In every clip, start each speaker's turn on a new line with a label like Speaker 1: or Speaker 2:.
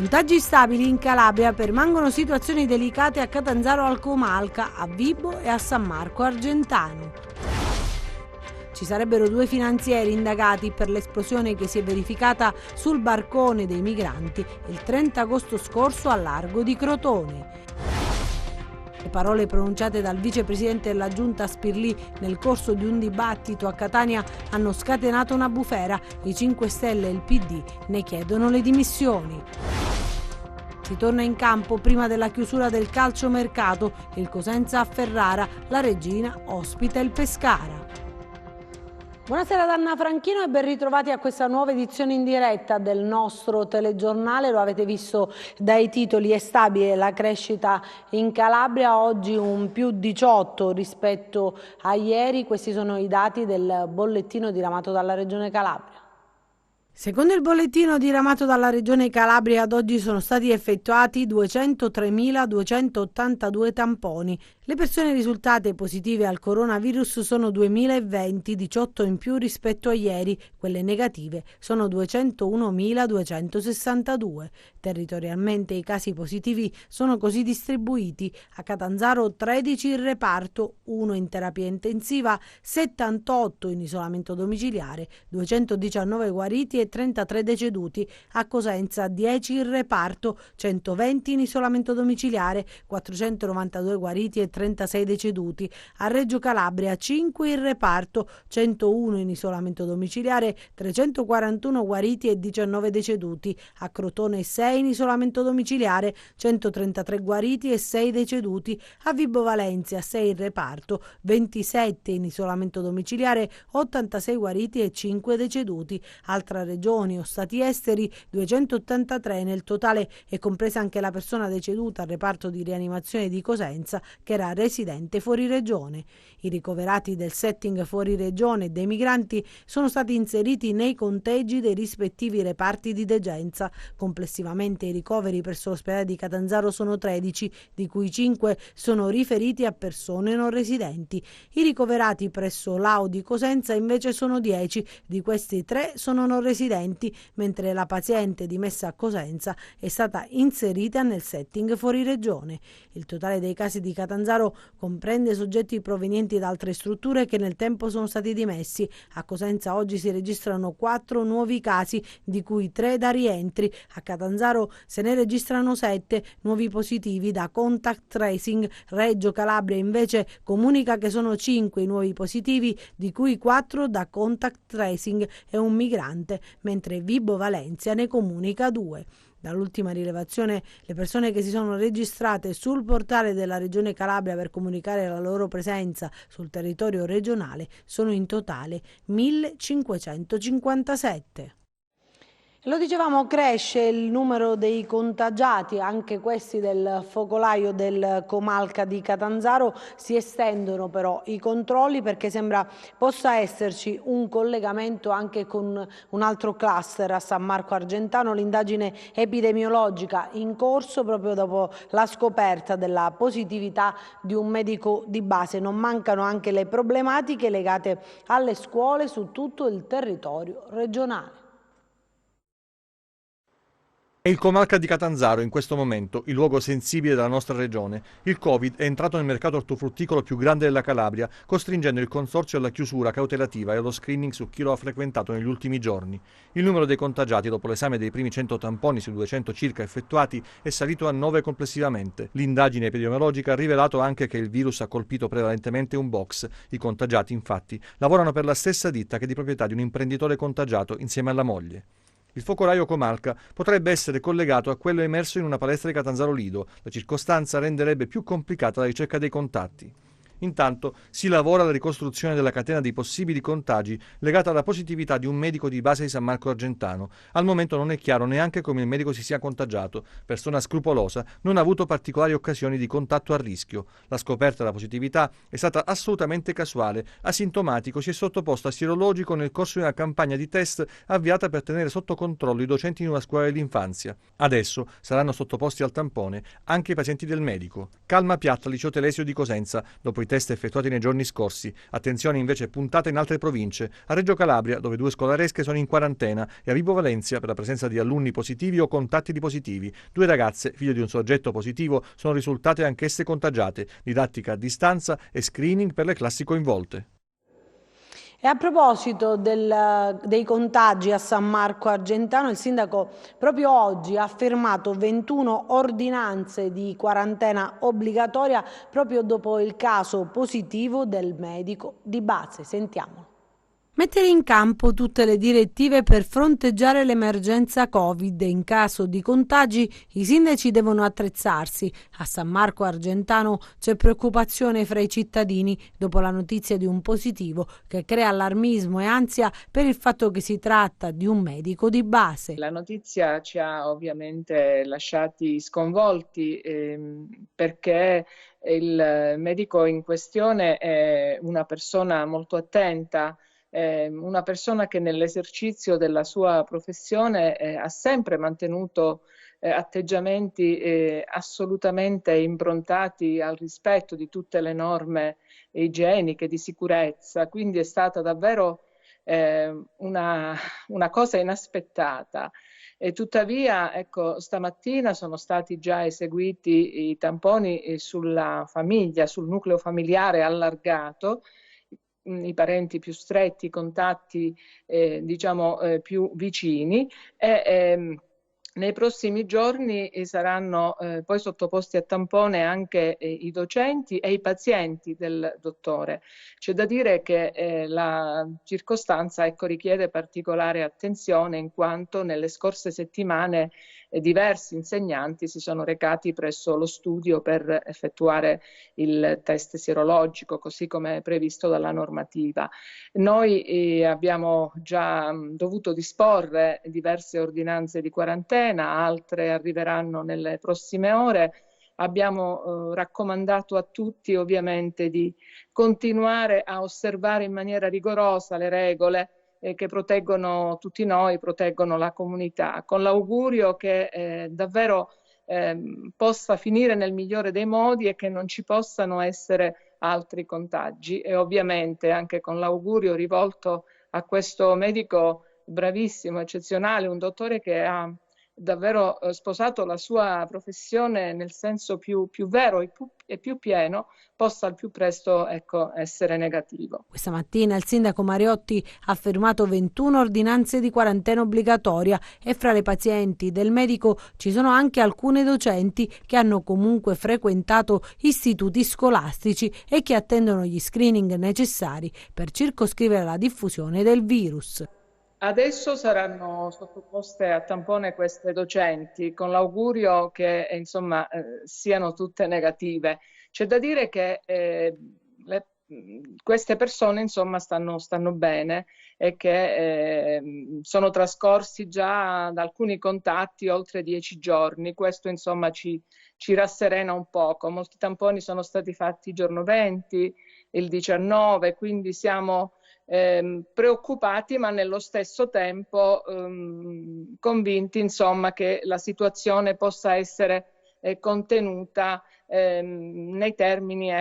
Speaker 1: Contagi stabili in Calabria, permangono situazioni delicate a Catanzaro al Comalca, a Vibo e a San Marco Argentano. Ci sarebbero 2 finanzieri indagati per l'esplosione che si è verificata sul barcone dei migranti il 30 agosto scorso a largo di Crotone. Le parole pronunciate dal vicepresidente della giunta Spirlì nel corso di un dibattito a Catania hanno scatenato una bufera. I 5 Stelle e il PD ne chiedono le dimissioni. Si torna in campo prima della chiusura del calciomercato. Il Cosenza a Ferrara, la Regina ospita il Pescara. Buonasera da Anna Franchino e ben ritrovati a questa nuova edizione in diretta del nostro telegiornale. Lo avete visto dai titoli, è stabile la crescita in Calabria, oggi un più 18 rispetto a ieri. Questi sono i dati del bollettino diramato dalla Regione Calabria. Secondo il bollettino diramato dalla Regione Calabria, ad oggi sono stati effettuati 203.282 tamponi. Le persone risultate positive al coronavirus sono 2.020, 18 in più rispetto a ieri. Quelle negative sono 201.262. Territorialmente i casi positivi sono così distribuiti: a Catanzaro 13 in reparto, 1 in terapia intensiva, 78 in isolamento domiciliare, 219 guariti e 33 deceduti; a Cosenza 10 in reparto, 120 in isolamento domiciliare, 492 guariti e 36 deceduti; a Reggio Calabria 5 in reparto, 101 in isolamento domiciliare, 341 guariti e 19 deceduti; a Crotone 6 in isolamento domiciliare, 133 guariti e 6 deceduti; a Vibo Valentia 6 in reparto, 27 in isolamento domiciliare, 86 guariti e 5 deceduti. Altra regioni o stati esteri 283, nel totale è compresa anche la persona deceduta al reparto di rianimazione di Cosenza che era residente fuori regione. I ricoverati del setting fuori regione e dei migranti sono stati inseriti nei conteggi dei rispettivi reparti di degenza. Complessivamente i ricoveri presso l'ospedale di Catanzaro sono 13, di cui 5 sono riferiti a persone non residenti. I ricoverati presso l'AU di Cosenza invece sono 10, di questi 3 sono non residenti, mentre la paziente dimessa a Cosenza è stata inserita nel setting fuori regione. Il totale dei casi di Catanzaro comprende soggetti provenienti da altre strutture che nel tempo sono stati dimessi. A Cosenza oggi si registrano 4 nuovi casi, di cui 3 da rientri. A Catanzaro se ne registrano 7 nuovi positivi da contact tracing. Reggio Calabria invece comunica che sono 5 i nuovi positivi, di cui 4 da contact tracing e un migrante, mentre Vibo Valentia ne comunica 2. Dall'ultima rilevazione, le persone che si sono registrate sul portale della Regione Calabria per comunicare la loro presenza sul territorio regionale sono in totale 1557. Lo dicevamo, cresce il numero dei contagiati, anche questi del focolaio del Comalca di Catanzaro. Si estendono però i controlli perché sembra possa esserci un collegamento anche con un altro cluster a San Marco Argentano. L'indagine epidemiologica in corso proprio dopo la scoperta della positività di un medico di base. Non mancano anche le problematiche legate alle scuole su tutto il territorio regionale.
Speaker 2: È il Comalca di Catanzaro in questo momento, il luogo sensibile della nostra regione. Il Covid è entrato nel mercato ortofrutticolo più grande della Calabria, costringendo il consorzio alla chiusura cautelativa e allo screening su chi lo ha frequentato negli ultimi giorni. Il numero dei contagiati dopo l'esame dei primi 100 tamponi su 200 circa effettuati è salito a 9 complessivamente. L'indagine epidemiologica ha rivelato anche che il virus ha colpito prevalentemente un box. I contagiati, infatti, lavorano per la stessa ditta che è di proprietà di un imprenditore contagiato insieme alla moglie. Il focolaio Comalca potrebbe essere collegato a quello emerso in una palestra di Catanzaro Lido. La circostanza renderebbe più complicata la ricerca dei contatti. Intanto si lavora alla ricostruzione della catena dei possibili contagi legata alla positività di un medico di base di San Marco Argentano. Al momento non è chiaro neanche come il medico si sia contagiato. Persona scrupolosa, non ha avuto particolari occasioni di contatto a rischio. La scoperta della positività è stata assolutamente casuale. Asintomatico, si è sottoposto a sierologico nel corso di una campagna di test avviata per tenere sotto controllo i docenti in una scuola dell'infanzia. Adesso saranno sottoposti al tampone anche i pazienti del medico. Calma piatta al liceo Telesio di Cosenza. Dopo i test effettuati nei giorni scorsi. Attenzione invece puntata in altre province. A Reggio Calabria, dove 2 scolaresche sono in quarantena, e a Vibo Valentia per la presenza di alunni positivi o contatti di positivi. 2 ragazze, figlie di un soggetto positivo, sono risultate anch'esse contagiate. Didattica a distanza e screening per le classi coinvolte.
Speaker 1: E a proposito dei contagi a San Marco Argentano, il sindaco proprio oggi ha firmato 21 ordinanze di quarantena obbligatoria proprio dopo il caso positivo del medico di base. Sentiamolo. Mettere in campo tutte le direttive per fronteggiare l'emergenza Covid. In caso di contagi i sindaci devono attrezzarsi. A San Marco Argentano c'è preoccupazione fra i cittadini dopo la notizia di un positivo che crea allarmismo e ansia per il fatto che si tratta di un medico di base.
Speaker 3: La notizia ci ha ovviamente lasciati sconvolti perché il medico in questione è una persona molto attenta, una persona che nell'esercizio della sua professione ha sempre mantenuto atteggiamenti assolutamente improntati al rispetto di tutte le norme igieniche, di sicurezza, quindi è stata davvero una cosa inaspettata. E tuttavia, ecco, stamattina sono stati già eseguiti i tamponi sulla famiglia, sul nucleo familiare allargato, i parenti più stretti, i contatti più vicini e nei prossimi giorni saranno poi sottoposti a tampone anche i docenti e i pazienti del dottore. C'è da dire che la circostanza richiede particolare attenzione in quanto nelle scorse settimane diversi insegnanti si sono recati presso lo studio per effettuare il test sierologico, così come previsto dalla normativa. Noi abbiamo già dovuto disporre diverse ordinanze di quarantena, altre arriveranno nelle prossime ore. Abbiamo raccomandato a tutti ovviamente di continuare a osservare in maniera rigorosa le regole che proteggono tutti noi, proteggono la comunità, con l'augurio che davvero possa finire nel migliore dei modi e che non ci possano essere altri contagi, e ovviamente anche con l'augurio rivolto a questo medico bravissimo, eccezionale, un dottore che ha davvero sposato la sua professione nel senso più vero e più pieno, possa al più presto essere negativo.
Speaker 1: Questa mattina il sindaco Mariotti ha firmato 21 ordinanze di quarantena obbligatoria e fra le pazienti del medico ci sono anche alcune docenti che hanno comunque frequentato istituti scolastici e che attendono gli screening necessari per circoscrivere la diffusione del virus.
Speaker 3: Adesso saranno sottoposte a tampone queste docenti con l'augurio che siano tutte negative. C'è da dire che queste persone stanno bene e che sono trascorsi già da alcuni contatti oltre 10 giorni. Questo ci rasserena un poco. Molti tamponi sono stati fatti il giorno 20, il 19, quindi siamo preoccupati ma nello stesso tempo convinti che la situazione possa essere contenuta nei termini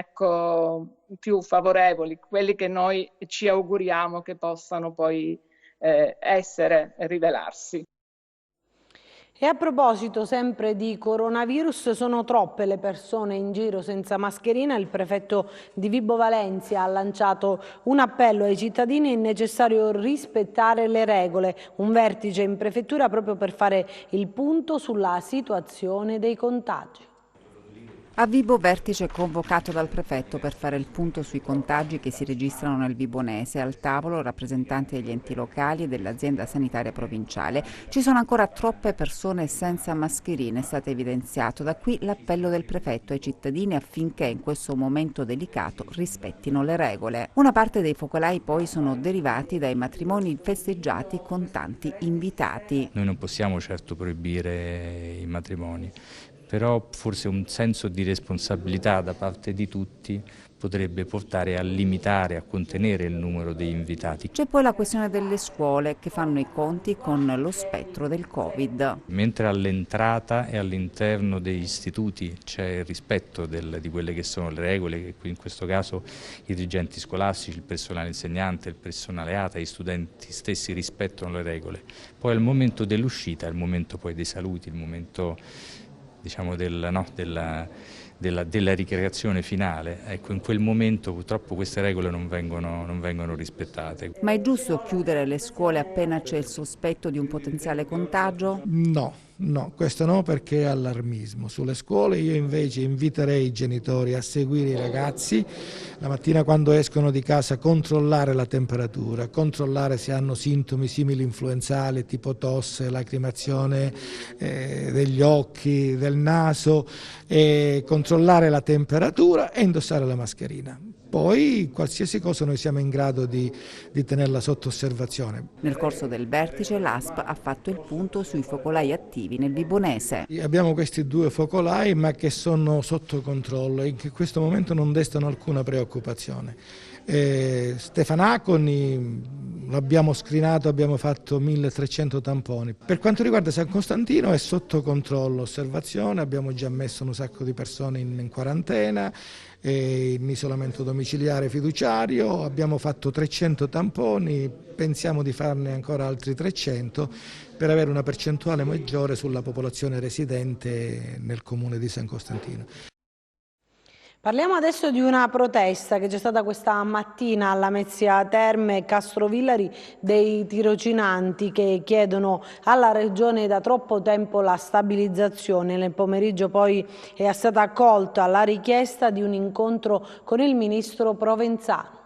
Speaker 3: più favorevoli, quelli che noi ci auguriamo che possano poi rivelarsi.
Speaker 1: E a proposito sempre di coronavirus, sono troppe le persone in giro senza mascherina. Il prefetto di Vibo Valentia ha lanciato un appello ai cittadini: è necessario rispettare le regole. Un vertice in prefettura proprio per fare il punto sulla situazione dei contagi.
Speaker 4: A Vibo vertice convocato dal prefetto per fare il punto sui contagi che si registrano nel Vibonese. Al tavolo rappresentanti degli enti locali e dell'azienda sanitaria provinciale. Ci sono ancora troppe persone senza mascherine, è stato evidenziato. Da qui l'appello del prefetto ai cittadini affinché in questo momento delicato rispettino le regole. Una parte dei focolai poi sono derivati dai matrimoni festeggiati con tanti invitati.
Speaker 5: Noi non possiamo certo proibire i matrimoni, però forse un senso di responsabilità da parte di tutti potrebbe portare a limitare, a contenere il numero di invitati.
Speaker 4: C'è poi la questione delle scuole che fanno i conti con lo spettro del Covid.
Speaker 5: Mentre all'entrata e all'interno degli istituti c'è il rispetto di quelle che sono le regole, che in questo caso i dirigenti scolastici, il personale insegnante, il personale ATA, gli studenti stessi rispettano le regole. Poi al momento dell'uscita, il momento poi dei saluti, il momento diciamo della ricreazione finale, ecco, in quel momento purtroppo queste regole non vengono rispettate.
Speaker 4: Ma è giusto chiudere le scuole appena c'è il sospetto di un potenziale contagio?
Speaker 6: No, questo no, perché è allarmismo. Sulle scuole io invece inviterei i genitori a seguire i ragazzi la mattina quando escono di casa, controllare la temperatura, controllare se hanno sintomi simili influenzali tipo tosse, lacrimazione degli occhi, del naso, controllare la temperatura e indossare la mascherina. Poi qualsiasi cosa noi siamo in grado di tenerla sotto osservazione.
Speaker 4: Nel corso del vertice l'ASP ha fatto il punto sui focolai attivi nel Vibonese.
Speaker 6: Abbiamo questi 2 focolai ma che sono sotto controllo e che in questo momento non destano alcuna preoccupazione. Stefanaconi l'abbiamo screenato, abbiamo fatto 1300 tamponi. Per quanto riguarda San Costantino è sotto controllo, osservazione, abbiamo già messo un sacco di persone in quarantena, in isolamento domiciliare fiduciario, abbiamo fatto 300 tamponi, pensiamo di farne ancora altri 300 per avere una percentuale maggiore sulla popolazione residente nel comune di San Costantino.
Speaker 1: Parliamo adesso di una protesta che c'è stata questa mattina alla Lamezia Terme e Castrovillari dei tirocinanti che chiedono alla Regione da troppo tempo la stabilizzazione. Nel pomeriggio poi è stata accolta la richiesta di un incontro con il ministro Provenzano.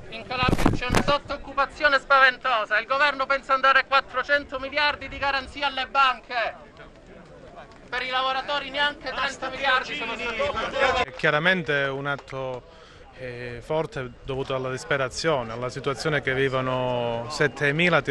Speaker 7: In Calabria c'è una sottooccupazione spaventosa, il governo pensa andare a 400 miliardi di garanzia alle banche. Per i lavoratori neanche 30 miliardi sono stati.
Speaker 8: È chiaramente un atto forte dovuto alla disperazione, alla situazione che vivono 7.000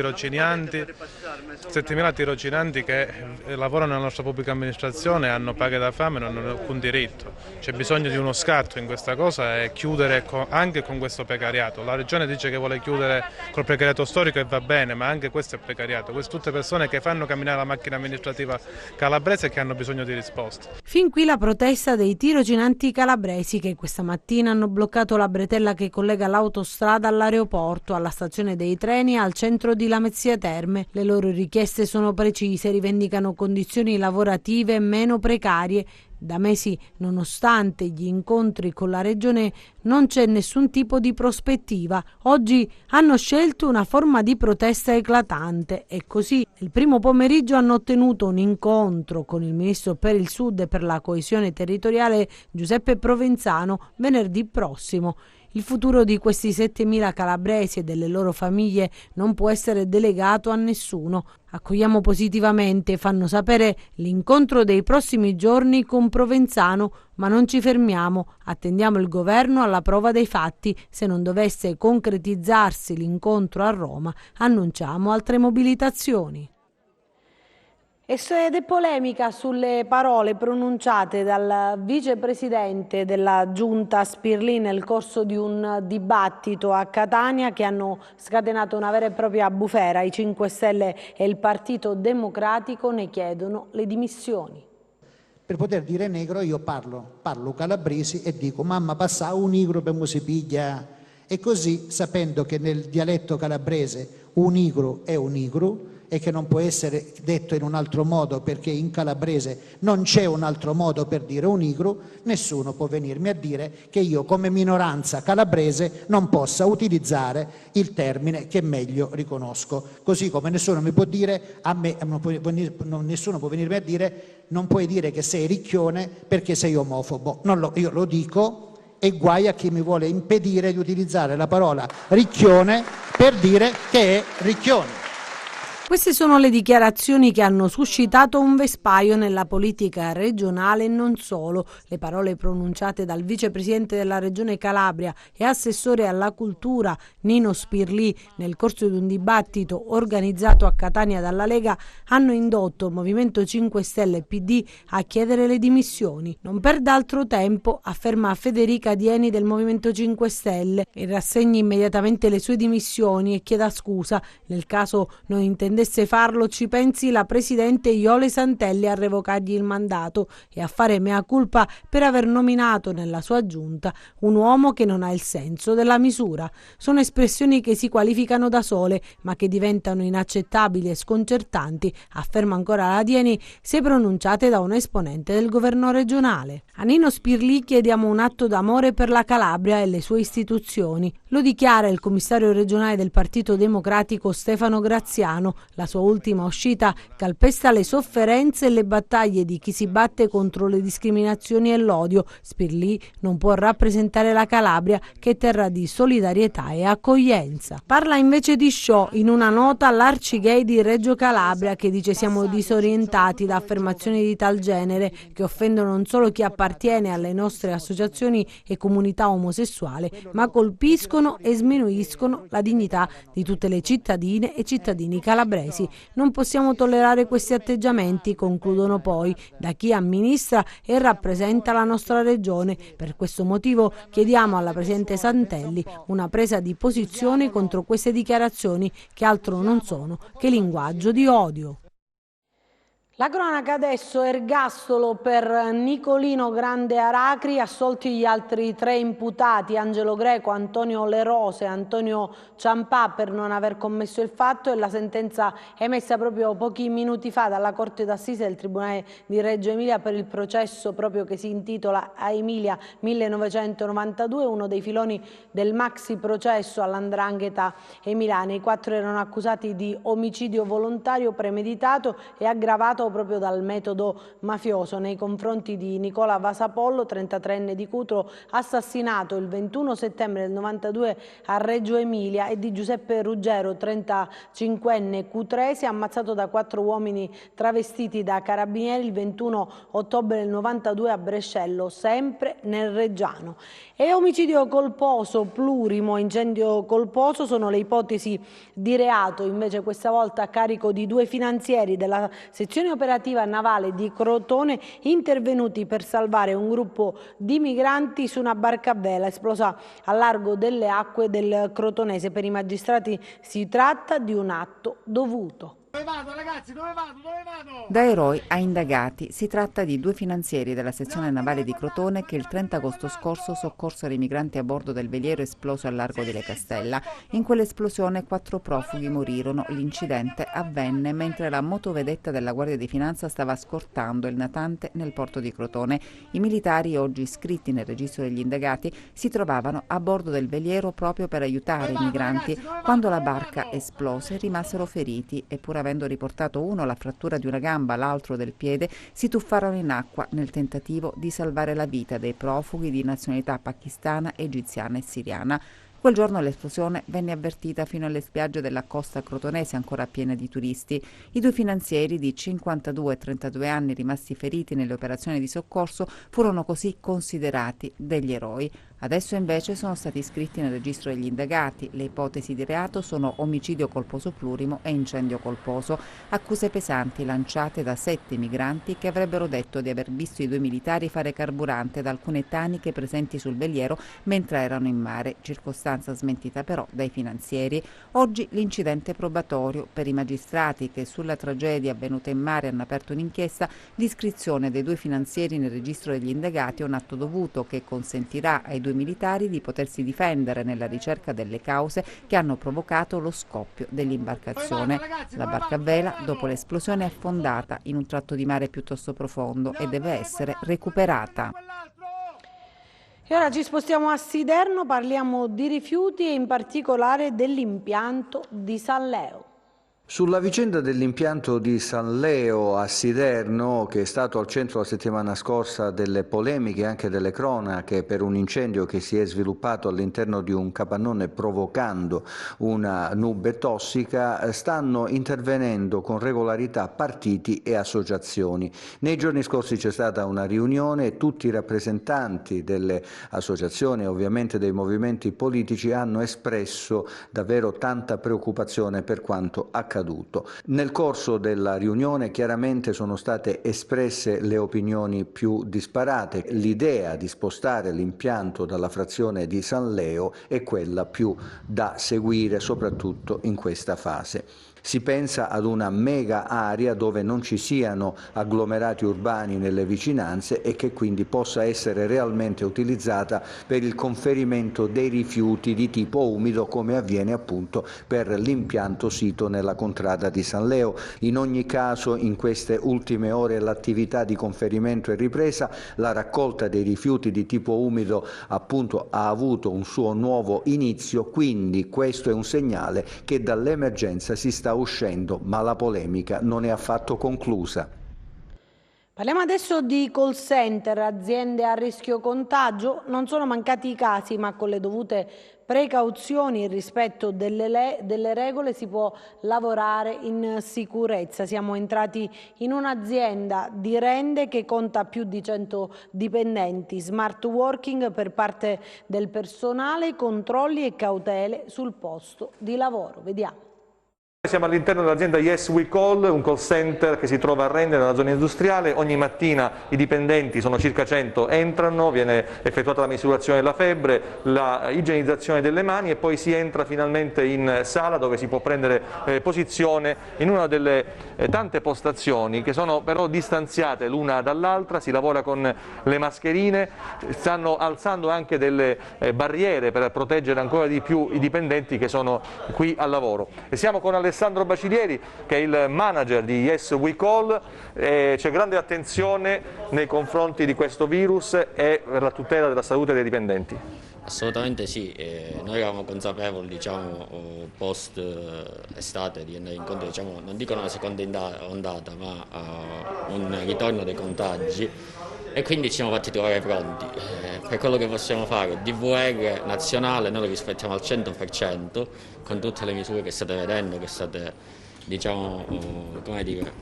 Speaker 8: tirocinanti che lavorano nella nostra pubblica amministrazione, hanno paghe da fame e non hanno alcun diritto. C'è bisogno di uno scatto in questa cosa e chiudere anche con questo precariato. La Regione dice che vuole chiudere col precariato storico e va bene, ma anche questo è precariato. Queste tutte persone che fanno camminare la macchina amministrativa calabrese e che hanno bisogno di risposte.
Speaker 1: Fin qui la protesta dei tirocinanti calabresi che questa mattina hanno bloccato la bretella che collega l'autostrada all'aeroporto, alla stazione dei treni e al centro di Lamezia Terme. Le loro richieste sono precise, rivendicano condizioni lavorative meno precarie. Da mesi, nonostante gli incontri con la Regione, non c'è nessun tipo di prospettiva. Oggi hanno scelto una forma di protesta eclatante e così il primo pomeriggio hanno ottenuto un incontro con il Ministro per il Sud e per la coesione territoriale Giuseppe Provenzano venerdì prossimo. Il futuro di questi 7.000 calabresi e delle loro famiglie non può essere delegato a nessuno. Accogliamo positivamente, fanno sapere, l'incontro dei prossimi giorni con Provenzano, ma non ci fermiamo, attendiamo il governo alla prova dei fatti. Se non dovesse concretizzarsi l'incontro a Roma, annunciamo altre mobilitazioni. Ed è polemica sulle parole pronunciate dal vicepresidente della Giunta Spirlì nel corso di un dibattito a Catania che hanno scatenato una vera e propria bufera. I 5 Stelle e il Partito Democratico ne chiedono le dimissioni.
Speaker 9: Per poter dire negro io parlo calabresi e dico mamma passa un negro per si piglia, e così sapendo che nel dialetto calabrese un negro è un negro e che non può essere detto in un altro modo perché in calabrese non c'è un altro modo per dire un negro, nessuno può venirmi a dire che io come minoranza calabrese non possa utilizzare il termine che meglio riconosco. Così come nessuno mi può dire a me, nessuno può venirmi a dire non puoi dire che sei ricchione perché sei omofobo. Io lo dico e guai a chi mi vuole impedire di utilizzare la parola ricchione per dire che è ricchione.
Speaker 1: Queste sono le dichiarazioni che hanno suscitato un vespaio nella politica regionale e non solo. Le parole pronunciate dal vicepresidente della Regione Calabria e assessore alla cultura Nino Spirlì nel corso di un dibattito organizzato a Catania dalla Lega hanno indotto Movimento 5 Stelle e PD a chiedere le dimissioni. Non perda altro tempo, afferma Federica Dieni del Movimento 5 Stelle, e rassegni immediatamente le sue dimissioni e chieda scusa. Nel caso non intendesse farlo, ci pensi la presidente Iole Santelli a revocargli il mandato e a fare mea culpa per aver nominato nella sua giunta un uomo che non ha il senso della misura. Sono espressioni che si qualificano da sole, ma che diventano inaccettabili e sconcertanti, afferma ancora la Dieni, se pronunciate da un esponente del governo regionale. A Nino Spirlì chiediamo un atto d'amore per la Calabria e le sue istituzioni. Lo dichiara il commissario regionale del Partito Democratico Stefano Graziano. La sua ultima uscita calpesta le sofferenze e le battaglie di chi si batte contro le discriminazioni e l'odio. Spirlì non può rappresentare la Calabria, che è terra di solidarietà e accoglienza. Parla invece di show in una nota all'Arcigay di Reggio Calabria, che dice: siamo disorientati da affermazioni di tal genere che offendono non solo chi appartiene alle nostre associazioni e comunità omosessuali, ma colpiscono e sminuiscono la dignità di tutte le cittadine e cittadini calabresi. Non possiamo tollerare questi atteggiamenti, concludono poi, da chi amministra e rappresenta la nostra regione. Per questo motivo chiediamo alla presidente Santelli una presa di posizione contro queste dichiarazioni, che altro non sono che linguaggio di odio. La cronaca adesso: ergastolo per Nicolino Grande Aracri, assolti gli altri 3 imputati, Angelo Greco, Antonio Lerose e Antonio Ciampà, per non aver commesso il fatto, e la sentenza emessa proprio pochi minuti fa dalla Corte d'Assise del Tribunale di Reggio Emilia per il processo proprio che si intitola A Emilia 1992, uno dei filoni del maxi processo all''ndrangheta emiliana. I 4 erano accusati di omicidio volontario premeditato e aggravato proprio dal metodo mafioso nei confronti di Nicola Vasapollo, 33enne di Cutro, assassinato il 21 settembre del 92 a Reggio Emilia, e di Giuseppe Ruggero, 35enne cutrese, ammazzato da 4 uomini travestiti da carabinieri il 21 ottobre del 92 a Brescello, sempre nel Reggiano. E omicidio colposo, plurimo, incendio colposo sono le ipotesi di reato, invece questa volta a carico di 2 finanzieri della sezione operativa navale di Crotone, intervenuti per salvare un gruppo di migranti su una barca a vela esplosa a largo delle acque del Crotonese. Per i magistrati si tratta di un atto dovuto.
Speaker 10: Dove vado, ragazzi? Dove vado?
Speaker 4: Da eroi a indagati, si tratta di 2 finanzieri della sezione navale di Crotone che il 30 agosto scorso soccorsero i migranti a bordo del veliero esploso al largo di Le Castella. In quell'esplosione 4 profughi morirono. L'incidente avvenne mentre la motovedetta della Guardia di Finanza stava scortando il natante nel porto di Crotone. I militari, oggi iscritti nel registro degli indagati, si trovavano a bordo del veliero proprio per aiutare i migranti. Quando la barca esplose rimasero feriti e, pur avendo riportato uno la frattura di una gamba, l'altro del piede, si tuffarono in acqua nel tentativo di salvare la vita dei profughi di nazionalità pakistana, egiziana e siriana. Quel giorno l'esplosione venne avvertita fino alle spiagge della costa crotonese ancora piene di turisti. I 2 finanzieri di 52 e 32 anni rimasti feriti nelle operazioni di soccorso furono così considerati degli eroi. Adesso invece sono stati iscritti nel registro degli indagati. Le ipotesi di reato sono omicidio colposo plurimo e incendio colposo, accuse pesanti lanciate da 7 migranti che avrebbero detto di aver visto i 2 militari fare carburante da alcune taniche presenti sul veliero mentre erano in mare, circostanza smentita però dai finanzieri. Oggi l'incidente probatorio per i magistrati che sulla tragedia avvenuta in mare hanno aperto un'inchiesta. L'iscrizione dei 2 finanzieri nel registro degli indagati è un atto dovuto che consentirà ai 2 militari di potersi difendere nella ricerca delle cause che hanno provocato lo scoppio dell'imbarcazione. La barca a vela dopo l'esplosione è affondata in un tratto di mare piuttosto profondo e deve essere recuperata.
Speaker 1: E ora ci spostiamo a Siderno, parliamo di rifiuti e in particolare dell'impianto di San Leo.
Speaker 10: Sulla vicenda dell'impianto di San Leo a Siderno, che è stato al centro la settimana scorsa delle polemiche e anche delle cronache per un incendio che si è sviluppato all'interno di un capannone provocando una nube tossica, stanno intervenendo con regolarità partiti e associazioni. Nei giorni scorsi c'è stata una riunione e tutti i rappresentanti delle associazioni e ovviamente dei movimenti politici hanno espresso davvero tanta preoccupazione per quanto accaduto. Nel corso della riunione chiaramente sono state espresse le opinioni più disparate. L'idea di spostare l'impianto dalla frazione di San Leo è quella più da seguire, soprattutto in questa fase. Si pensa ad una mega area dove non ci siano agglomerati urbani nelle vicinanze e che quindi possa essere realmente utilizzata per il conferimento dei rifiuti di tipo umido, come avviene appunto per l'impianto sito nella contrada di San Leo. In ogni caso in queste ultime ore l'attività di conferimento è ripresa, la raccolta dei rifiuti di tipo umido appunto ha avuto un suo nuovo inizio, quindi questo è un segnale che dall'emergenza si sta uscendo, ma la polemica non è affatto conclusa.
Speaker 1: Parliamo adesso di call center, aziende a rischio contagio. Non sono mancati i casi, ma con le dovute precauzioni e il rispetto delle regole si può lavorare in sicurezza. Siamo entrati in un'azienda di Rende che conta più di 100 dipendenti, smart working per parte del personale, controlli e cautele sul posto di lavoro. Vediamo.
Speaker 2: Siamo all'interno dell'azienda Yes We Call, un call center che si trova a Rende nella zona industriale. Ogni mattina i dipendenti, sono circa 100, entrano, viene effettuata la misurazione della febbre, la igienizzazione delle mani e poi si entra finalmente in sala dove si può prendere posizione in una delle tante postazioni che sono però distanziate l'una dall'altra. Si lavora con le mascherine, stanno alzando anche delle barriere per proteggere ancora di più i dipendenti che sono qui al lavoro. E siamo con Alessandro Bacilieri, che è il manager di Yes We Call. C'è grande attenzione nei confronti di questo virus e per la tutela della salute dei dipendenti.
Speaker 11: Assolutamente sì, noi eravamo consapevoli, diciamo, post estate di andare incontro, diciamo, non dico una seconda ondata, ma un ritorno dei contagi, e quindi ci siamo fatti trovare pronti. Per quello che possiamo fare, DVR nazionale noi lo rispettiamo al 100%, con tutte le misure che state vedendo, che state, diciamo, come dire,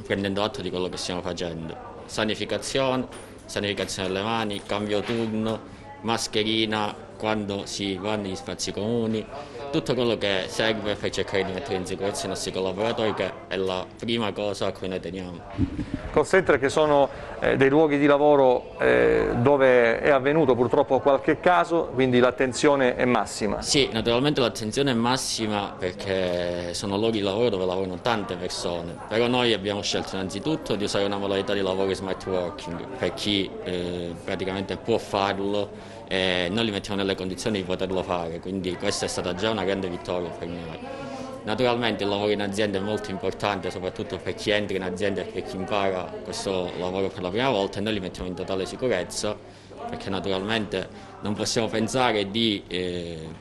Speaker 11: prendendo atto di quello che stiamo facendo. Sanificazione delle mani, cambio turno, mascherina quando si va negli spazi comuni, tutto quello che serve per cercare di mettere in sicurezza i nostri collaboratori, che è la prima cosa a cui noi teniamo.
Speaker 2: Call center che sono dei luoghi di lavoro dove è avvenuto purtroppo qualche caso, quindi l'attenzione è massima.
Speaker 11: Sì, naturalmente l'attenzione è massima perché sono luoghi di lavoro dove lavorano tante persone, però noi abbiamo scelto innanzitutto di usare una modalità di lavoro smart working per chi praticamente può farlo, e noi li mettiamo nelle condizioni di poterlo fare, quindi questa è stata già una grande vittoria per noi. Naturalmente il lavoro in azienda è molto importante, soprattutto per chi entra in azienda e per chi impara questo lavoro per la prima volta, e noi li mettiamo in totale sicurezza, perché naturalmente non possiamo pensare di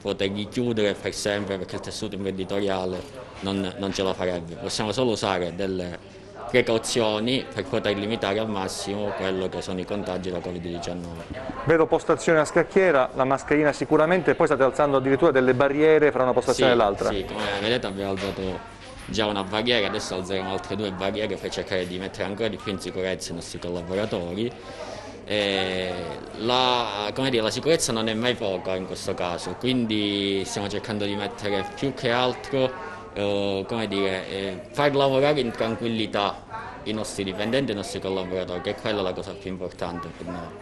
Speaker 11: poterli chiudere per sempre, perché il tessuto imprenditoriale non ce la farebbe. Possiamo solo usare delle precauzioni per poter limitare al massimo quello che sono i contagi da Covid-19.
Speaker 2: Vedo postazione a scacchiera, la mascherina sicuramente, e poi state alzando addirittura delle barriere fra una postazione e l'altra.
Speaker 11: Sì, come vedete abbiamo alzato già una barriera, adesso alzeremo altre 2 barriere per cercare di mettere ancora di più in sicurezza i nostri collaboratori. La sicurezza non è mai poca in questo caso, quindi stiamo cercando di mettere più che altro far lavorare in tranquillità i nostri dipendenti e i nostri collaboratori, che è quella la cosa più importante per noi.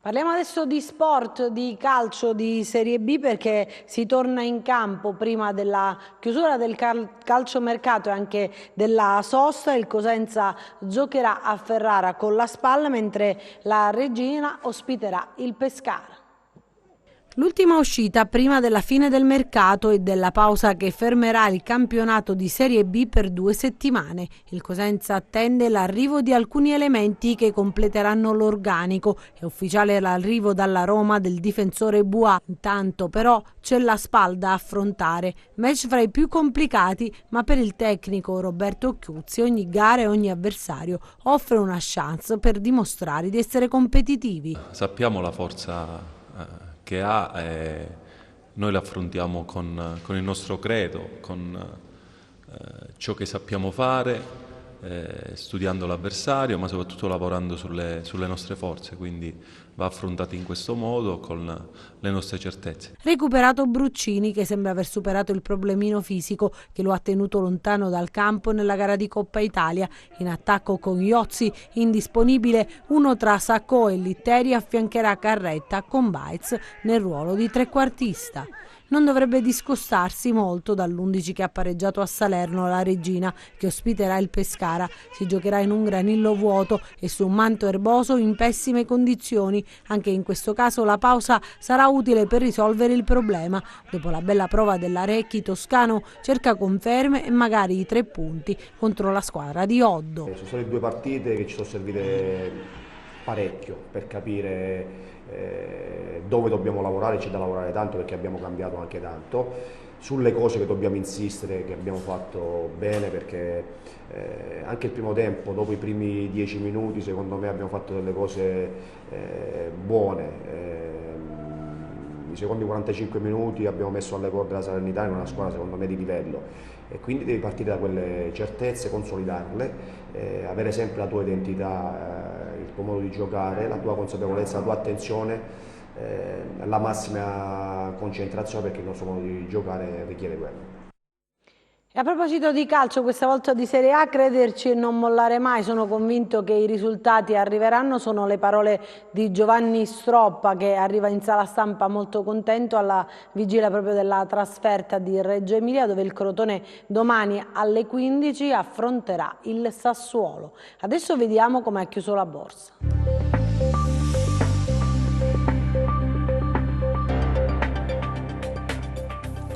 Speaker 1: Parliamo adesso di sport, di calcio di Serie B, perché si torna in campo prima della chiusura del calciomercato e anche della sosta. Il Cosenza giocherà a Ferrara con la Spal, mentre la Regina ospiterà il Pescara. L'ultima uscita prima della fine del mercato e della pausa che fermerà il campionato di Serie B per 2 settimane. Il Cosenza attende l'arrivo di alcuni elementi che completeranno l'organico. È ufficiale l'arrivo dalla Roma del difensore Buà. Intanto però c'è la SPAL da affrontare. Match fra i più complicati, ma per il tecnico Roberto Chiuzzi ogni gara e ogni avversario offre una chance per dimostrare di essere competitivi.
Speaker 12: Sappiamo la forza che ha, noi l'affrontiamo con il nostro credo, con ciò che sappiamo fare, studiando l'avversario, ma soprattutto lavorando sulle nostre forze, quindi va affrontato in questo modo con le nostre certezze.
Speaker 1: Recuperato Bruccini, che sembra aver superato il problemino fisico che lo ha tenuto lontano dal campo nella gara di Coppa Italia. In attacco con Iozzi indisponibile, uno tra Sacco e Litteri affiancherà Carretta con Baez nel ruolo di trequartista. Non dovrebbe discostarsi molto dall'11 che ha pareggiato a Salerno la Regina, che ospiterà il Pescara. Si giocherà in un granillo vuoto e su un manto erboso in pessime condizioni. Anche in questo caso la pausa sarà utile per risolvere il problema. Dopo la bella prova dell'Arecchi toscano cerca conferme e magari i 3 punti contro la squadra di Oddo.
Speaker 13: Sono state 2 partite che ci sono servite parecchio per capire dove dobbiamo lavorare. C'è da lavorare tanto perché abbiamo cambiato anche tanto, sulle cose che dobbiamo insistere, che abbiamo fatto bene, perché anche il primo tempo, dopo i primi 10 minuti, secondo me abbiamo fatto delle cose buone. I secondi 45 minuti abbiamo messo alle corde la Salernitana, in una squadra secondo me di livello, e quindi devi partire da quelle certezze, consolidarle, avere sempre la tua identità, il tuo modo di giocare, la tua consapevolezza, la tua attenzione, la massima concentrazione, perché il nostro modo di giocare richiede quello.
Speaker 1: E a proposito di calcio, questa volta di Serie A, crederci e non mollare mai, sono convinto che i risultati arriveranno, sono le parole di Giovanni Stroppa, che arriva in sala stampa molto contento alla vigilia proprio della trasferta di Reggio Emilia, dove il Crotone domani alle 15 affronterà il Sassuolo. Adesso vediamo come ha chiuso la borsa.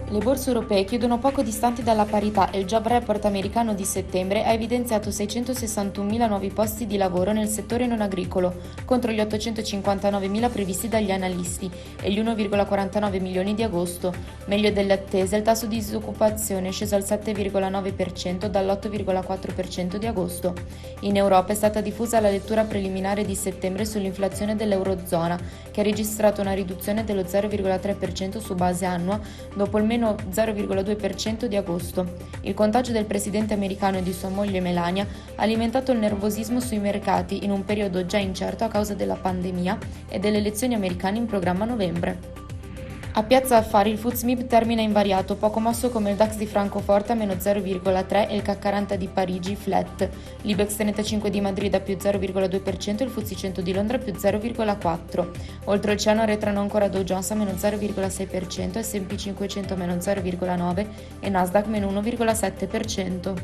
Speaker 14: Le borse europee chiudono poco distanti dalla parità e il Job Report americano di settembre ha evidenziato 661.000 nuovi posti di lavoro nel settore non agricolo, contro gli 859.000 previsti dagli analisti e gli 1,49 milioni di agosto. Meglio delle attese, il tasso di disoccupazione è sceso al 7,9% dall'8,4% di agosto. In Europa è stata diffusa la lettura preliminare di settembre sull'inflazione dell'Eurozona, che ha registrato una riduzione dello 0,3% su base annua dopo il meno 0,2% di agosto. Il contagio del presidente americano e di sua moglie Melania ha alimentato il nervosismo sui mercati in un periodo già incerto a causa della pandemia e delle elezioni americane in programma a novembre. A Piazza Affari il FTSE MIB termina invariato, poco mosso come il DAX di Francoforte a meno 0,3 e il CAC 40 di Parigi flat, l'Ibex 35 di Madrid a più 0,2% e il FTSE 100 di Londra a più 0,4. Oltreoceano arretrano ancora Dow Jones a meno 0,6%, S&P 500 a meno 0,9% e Nasdaq meno 1,7%.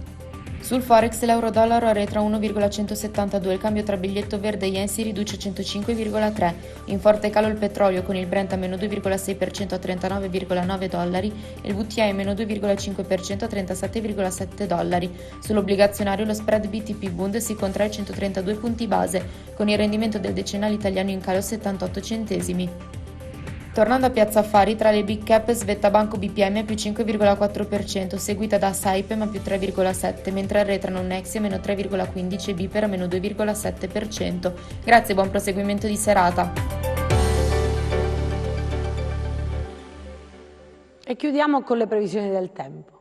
Speaker 14: Sul Forex l'euro-dollaro arretra 1,172, il cambio tra biglietto verde e yen si riduce a 105,3. In forte calo il petrolio con il Brent a meno 2,6% a 39,9 dollari e il WTI a meno 2,5% a 37,7 dollari. Sull'obbligazionario lo spread BTP Bund si contrae 132 punti base, con il rendimento del decennale italiano in calo a 78 centesimi. Tornando a Piazza Affari, tra le big cap svetta Banco BPM a più 5,4%, seguita da Saipem a più 3,7%, mentre arretrano Nexi a meno 3,15% e Biper a meno 2,7%. Grazie e buon proseguimento di serata.
Speaker 1: E chiudiamo con le previsioni del tempo.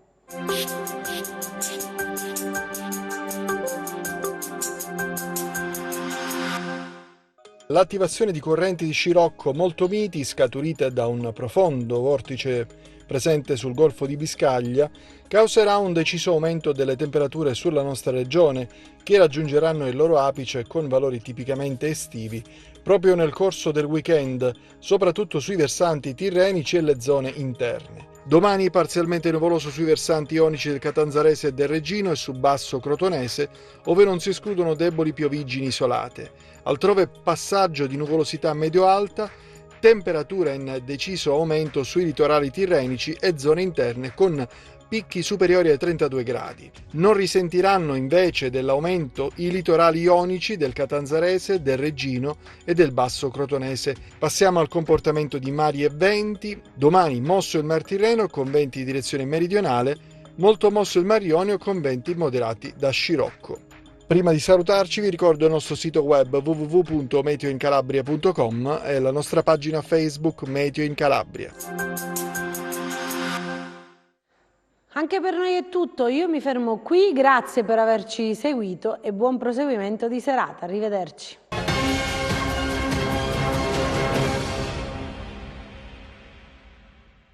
Speaker 15: L'attivazione di correnti di scirocco molto miti, scaturite da un profondo vortice presente sul Golfo di Biscaglia, causerà un deciso aumento delle temperature sulla nostra regione, che raggiungeranno il loro apice con valori tipicamente estivi proprio nel corso del weekend, soprattutto sui versanti tirrenici e le zone interne. Domani parzialmente nuvoloso sui versanti ionici del Catanzarese e del Reggino e su basso crotonese, ove non si escludono deboli pioviggini isolate. Altrove passaggio di nuvolosità medio-alta temperatura in deciso aumento sui litorali tirrenici e zone interne con picchi superiori ai 32 gradi. Non risentiranno invece dell'aumento i litorali ionici del Catanzarese, del Reggino e del Basso Crotonese. Passiamo al comportamento di mari e venti. Domani mosso il Mar Tirreno con venti in direzione meridionale, molto mosso il Mar Ionio con venti moderati da scirocco. Prima di salutarci vi ricordo il nostro sito web www.meteoincalabria.com e la nostra pagina Facebook Meteo in Calabria.
Speaker 1: Anche per noi è tutto, io mi fermo qui, grazie per averci seguito e buon proseguimento di serata, arrivederci.